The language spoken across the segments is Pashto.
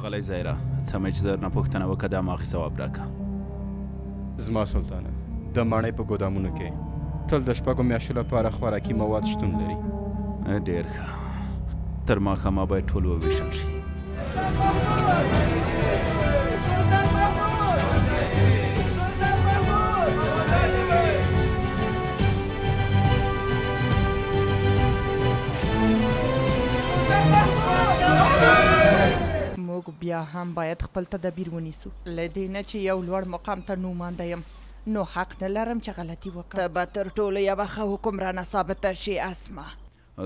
ښاغلی زیره څه مې چې درنه پوښتنه وکړه دا ما ځواب راکړه. زما سلطانه د ماڼۍ په ګودامونو کې تل د 6 میاشتو لپاره خوراکي مواد شتون لري. ډېر ښه. تر ماښامه باید ټول وویشل شي. موږ بیا هم باید خپل تدابیر ونیسو. له دې نه چې یو لوړ مقام ته نومانده یم نو حق نه لرم چې غلطي وکړم. ته به تر ټولو یوه ښه حکمرانه ثابته شي اسمه.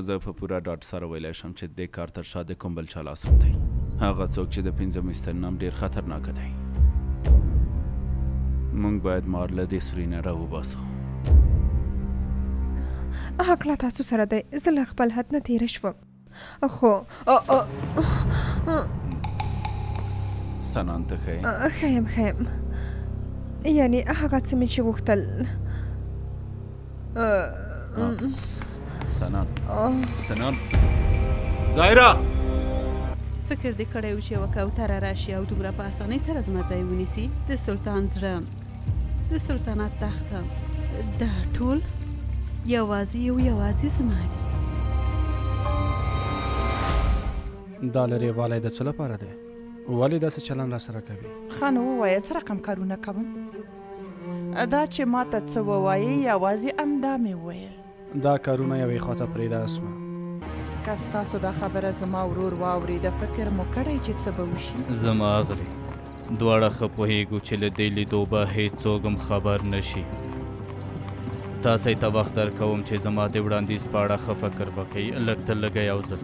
زه په پوره ډاډ سره ویلی شم چې دې کار تر شا د کوم بل چا لاس هم دی. هغه څوک چې د 5 مستر نام ډېر خطرناکه دی. موږ باید مار له دې سوري نه راوباسو. حق لا تاسو سره دی. زه له خپل حد نه تېره شوم خو سنان ته ښه یې؟ ښه یم یعنې هغه څه مې چې غوښتل. سنان زایره فکر دې کړی و چې یوه کوتره راشي او دومره په اسانۍ سره زما ځای ونیسي؟ د سلطان زړه د سلطنت تخته دا ټول یوازې زما دي. دا لرې والی د څه لپاره دی؟ ولې داسې چلن را سره کوي؟ ښه نو ووایه څه رقم کارونه کوم؟ دا چې ما ته څه ووایې یوازې همدا مې وویل. دا کارونه یوې خواته پرېږده اسمه. که ستاسو دا خبره زما ورور واورېده فکر مو کړی چې څه به وشي؟ زما غلی دواړه ښه پوهېږو چې له دې لیدو به هېڅوک هم خبر نه شي. تاسې ته وخت درکوم چې زما د وړاندیز په اړه ښه فکر وکړئ لږ تر لږه یو ځل.